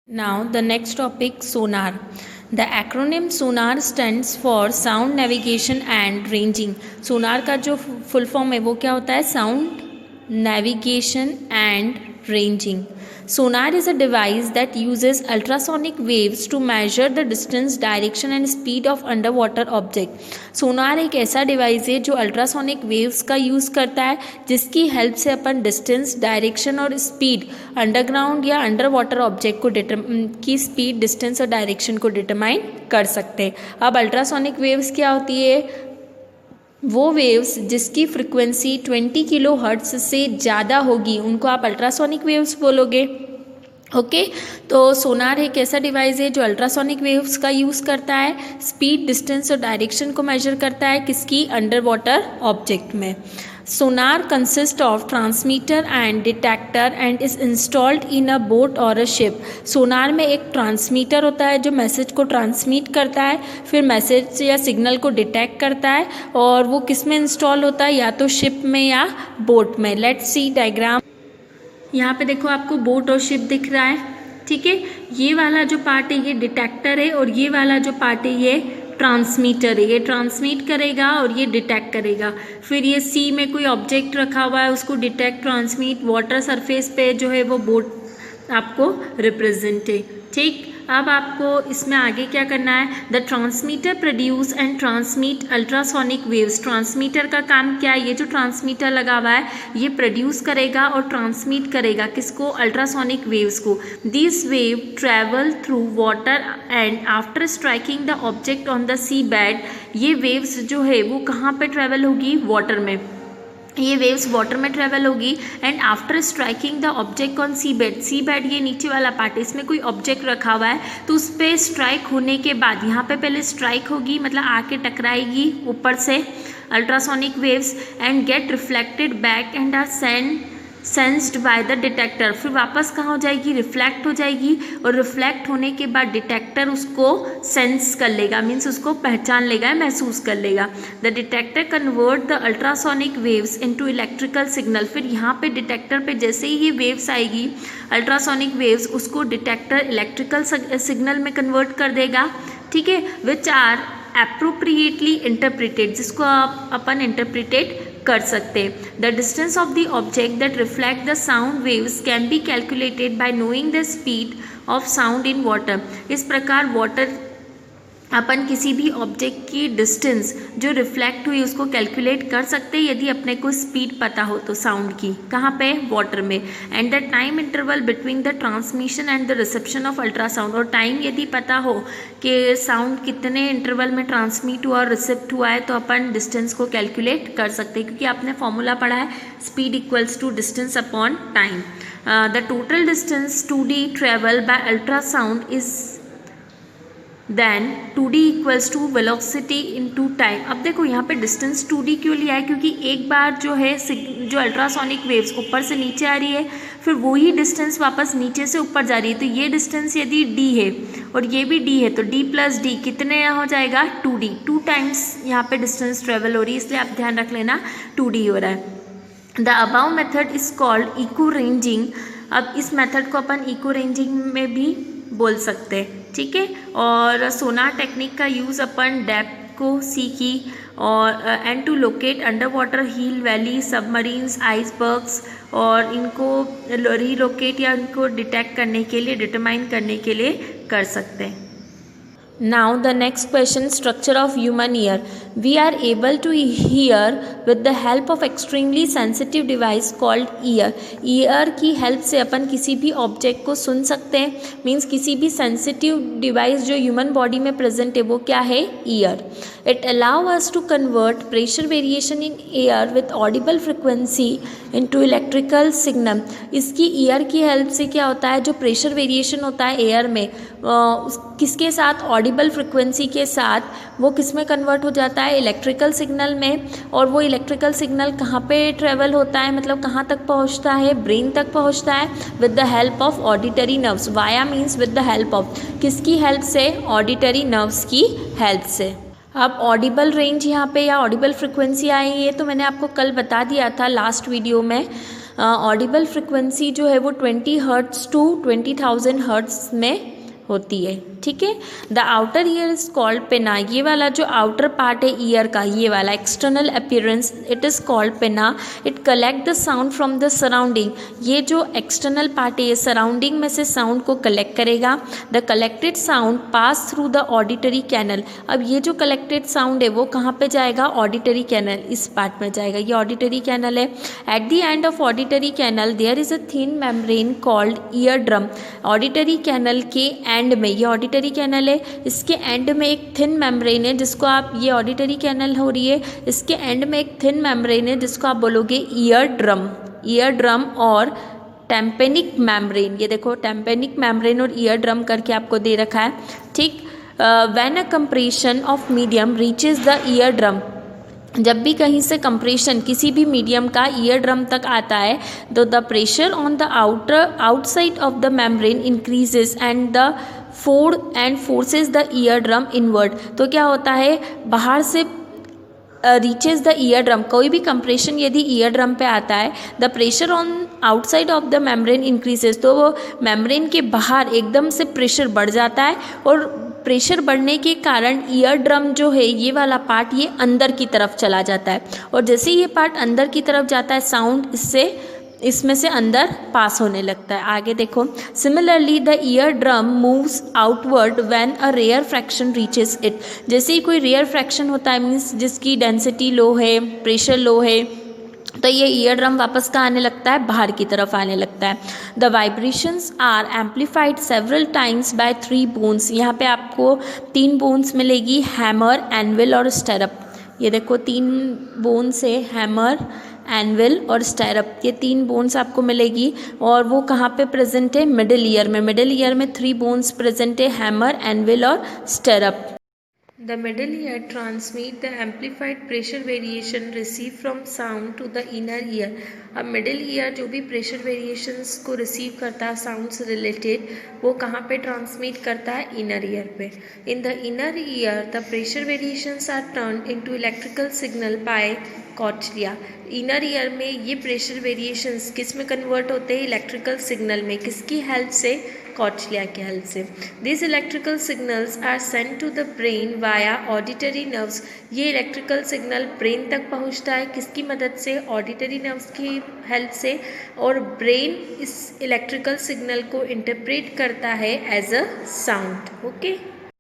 Now the next topic, sonar. The acronym sonar stands for sound navigation and ranging. सोनार का जो full form है वो क्या होता है? Sound navigation and ranging. Sonar is a device that uses ultrasonic waves to measure the distance, direction and speed of underwater object. सोनार एक ऐसा device है जो अल्ट्रासोनिक वेव्स का यूज़ करता है जिसकी हेल्प से अपन डिस्टेंस, डायरेक्शन और स्पीड अंडरग्राउंड या अंडर वाटर ऑब्जेक्ट को की स्पीड, डिस्टेंस और डायरेक्शन को डिटरमाइन कर सकते हैं. अब अल्ट्रासोनिक वेव्स क्या होती है? वो वेव्स जिसकी फ्रिक्वेंसी 20 किलो हर्ट्ज से ज़्यादा होगी उनको आप अल्ट्रासोनिक वेव्स बोलोगे. ओके तो सोनार एक ऐसा डिवाइस है जो अल्ट्रासोनिक वेव्स का यूज़ करता है, स्पीड, डिस्टेंस और डायरेक्शन को मेजर करता है किसकी? अंडर वाटर ऑब्जेक्ट में. Sonar consists of transmitter and detector and is installed in a boat or a ship. सोनार में एक ट्रांसमीटर होता है जो मैसेज को ट्रांसमिट करता है, फिर मैसेज या सिग्नल को डिटेक्ट करता है और वो किस में इंस्टॉल होता है? या तो शिप में या बोट में. Let's C diagram. यहाँ पे देखो आपको बोट और शिप दिख रहा है. ठीक है, ये वाला जो पार्ट है ये डिटेक्टर है और ये वाला जो पार्ट है ये ट्रांसमीटर है. ये ट्रांसमिट करेगा और ये डिटेक्ट करेगा. फिर ये सी में कोई ऑब्जेक्ट रखा हुआ है उसको डिटेक्ट, ट्रांसमिट, वाटर सरफेस पे जो है वो बोट आपको रिप्रेजेंट है. ठीक, अब आपको इसमें आगे क्या करना है? The transmitter produce and transmit ultrasonic waves. Transmitter का काम क्या है? ये जो ट्रांसमीटर लगा हुआ है ये प्रोड्यूस करेगा और ट्रांसमिट करेगा किसको? अल्ट्रासोनिक वेव्स को. This wave travel through water and after striking the object on the sea bed. ये वेव्स जो है वो कहाँ पे ट्रैवल होगी? वाटर में. ये वेव्स वाटर में ट्रेवल होगी and after striking the object on sea bed. Sea bed ये नीचे वाला पार्ट है, इसमें कोई ऑब्जेक्ट रखा हुआ है तो उस पर स्ट्राइक होने के बाद यहाँ पे पहले स्ट्राइक होगी, मतलब आके टकराएगी ऊपर से ultrasonic waves and get reflected back and are sensed by the detector. फिर वापस कहाँ हो जाएगी? रिफ्लेक्ट हो जाएगी और रिफ्लेक्ट होने के बाद डिटेक्टर उसको सेंस कर लेगा, मीन्स उसको पहचान लेगा, महसूस कर लेगा. The detector convert the ultrasonic waves into electrical signal. फिर यहाँ पे डिटेक्टर पे जैसे ही ये वेव्स आएगी अल्ट्रासोनिक वेव्स, उसको डिटेक्टर इलेक्ट्रिकल सिग्नल में कन्वर्ट कर देगा. ठीक है, विच आर एप्रोप्रिएटली इंटरप्रिटेड, जिसको आप अपन इंटरप्रिटेट कर सकते. The distance of the object that reflect the sound waves can be calculated by knowing the speed of sound in water. इस प्रकार वाटर अपन किसी भी ऑब्जेक्ट की डिस्टेंस जो रिफ्लेक्ट हुई उसको कैलकुलेट कर सकते हैं यदि अपने को स्पीड पता हो तो साउंड की. कहाँ पे? वाटर में. And the time interval between the transmission and the reception of ultrasound. और टाइम यदि पता हो कि साउंड कितने इंटरवल में ट्रांसमिट हुआ और रिसेप्ट हुआ है तो अपन डिस्टेंस को कैलकुलेट कर सकते हैं क्योंकि आपने फॉर्मूला पढ़ा है speed equals to distance upon time. The total distance 2D travel by ultrasound is then 2D equals to velocity into time. अब देखो यहाँ पे डिस्टेंस 2D क्यों लिया है? क्योंकि एक बार जो है जो अल्ट्रासोनिक वेव्स ऊपर से नीचे आ रही है फिर वही डिस्टेंस वापस नीचे से ऊपर जा रही है. तो ये डिस्टेंस यदि D है और ये भी D है तो D प्लस D कितने हो जाएगा? 2D. 2 टाइम्स यहाँ पे डिस्टेंस ट्रेवल हो रही है, इसलिए आप ध्यान रख लेना 2D हो रहा है. The above method is called echo ranging. अब इस मेथड को अपन इको रेंजिंग में भी बोल सकते हैं. ठीक है, और सोनार टेक्निक का यूज़ अपन डेप्थ को सीखी और and to locate under water hill valley, submarines, icebergs और इनको रीलोकेट या इनको डिटेक्ट करने के लिए, डिटरमाइन करने के लिए कर सकते हैं. Now the next question, structure of human ear. We are able to hear with the help of extremely sensitive device called ear. Ear की help से अपन किसी भी object को सुन सकते हैं. Means किसी भी sensitive device जो human body में present है वो क्या है? Ear. It allow us to convert pressure variation in air with audible frequency into electrical signal. इसकी ear की help से क्या होता है? जो pressure variation होता है air में किसके साथ? ऑडिबल फ्रिक्वेंसी के साथ वो किस में कन्वर्ट हो जाता है? इलेक्ट्रिकल सिग्नल में. और वो इलेक्ट्रिकल सिग्नल कहाँ पे ट्रेवल होता है, मतलब कहाँ तक पहुँचता है? ब्रेन तक पहुँचता है with the help of auditory nerves. Via means with the help of, किसकी हेल्प से? ऑडिटरी नर्व्स की हेल्प से. अब ऑडिबल रेंज यहाँ पे या ऑडिबल फ्रिक्वेंसी आई है तो मैंने आपको कल बता दिया था लास्ट वीडियो में. ऑडिबल फ्रिक्वेंसी जो है वो 20 हर्ट्स टू 20,000 हर्ट्स में होती है, ठीक है। The outer ear is called पिना, ये वाला जो आउटर पार्ट है ईयर का, ये वाला external appearance, it is called pinna. It collect the sound from the surrounding, ये जो एक्सटर्नल पार्ट है ये सराउंडिंग में से साउंड को कलेक्ट करेगा। The collected sound pass through the auditory canal, अब ये जो कलेक्टेड साउंड है वो कहाँ पे जाएगा, ऑडिटरी कैनल, इस पार्ट में जाएगा, ये ऑडिटरी कैनल है। At the end of auditory canal there is a thin membrane called ear drum, auditory canal के एंड में, ये ऑडिटरी कैनल है, इसके एंड में एक थिन मेम्ब्रेन है जिसको आप, ये ऑडिटरी कैनल हो रही है, इसके एंड में एक थिन मेम्ब्रेन है जिसको आप बोलोगे ईयर ड्रम, ईयर ड्रम और टेम्पेनिक मेम्ब्रेन। ये देखो टेम्पेनिक मेम्ब्रेन और ईयर ड्रम करके आपको दे रखा है, ठीक। When a compression of medium reaches the ear drum, जब भी कहीं से कंप्रेशन किसी भी मीडियम का ईयर ड्रम तक आता है तो the pressure on the outside of the membrane increases and the forces the ear drum inward. तो क्या होता है, बाहर से रीचेज द ईयर ड्रम, कोई भी कंप्रेशन यदि ईयर ड्रम पे आता है, the pressure on outside of the membrane increases, तो वो मेम्ब्रेन के बाहर एकदम से प्रेशर बढ़ जाता है और प्रेशर बढ़ने के कारण ईयर ड्रम जो है ये वाला पार्ट ये अंदर की तरफ चला जाता है, और जैसे ये पार्ट अंदर की तरफ जाता है साउंड इसमें से अंदर पास होने लगता है। आगे देखो, similarly the ear drum moves outward when a rarefaction reaches it, जैसे ही कोई रेयर फ्रैक्शन होता है, मीन्स जिसकी डेंसिटी लो है, प्रेशर लो है, तो ये ईयर ड्रम वापस कहाँ आने लगता है, बाहर की तरफ आने लगता है। The vibrations are amplified several times by 3 bones, यहाँ पे आपको 3 बोन्स मिलेगी, हैमर, एनविल और स्टैरअप। ये देखो 3 बोन्स है, हैमर, एनविल और स्टैरअप, ये 3 बोन्स आपको मिलेगी, और वो कहाँ पे प्रेजेंट है, मिडिल ईयर में। मिडिल ईयर में 3 बोन्स प्रेजेंट है, हैमर, एनविल और स्टैरअप। The middle ear transmit the amplified pressure variation received from sound to the inner ear. अब मिडिल ईयर जो भी प्रेशर वेरिएशंस को रिसीव करता है साउंड से रिलेटेड, वो कहाँ पे ट्रांसमिट करता है, इनर ईयर पे। In the inner ear the pressure variations are turn into electrical signal by cochlea. Inner ear में ये प्रेशर वेरिएशंस किस में कन्वर्ट होते हैं, इलेक्ट्रिकल सिग्नल में, किसकी हेल्प से, कॉचलिया की हेल्प से। This electrical signals are send to the brain via auditory nerves, ये इलेक्ट्रिकल सिग्नल ब्रेन तक पहुंचता है किसकी मदद से, ऑडिटरी नर्व्स की हेल्प से, और ब्रेन इस इलेक्ट्रिकल सिग्नल को इंटरप्रेट करता है एज अ साउंड, ओके।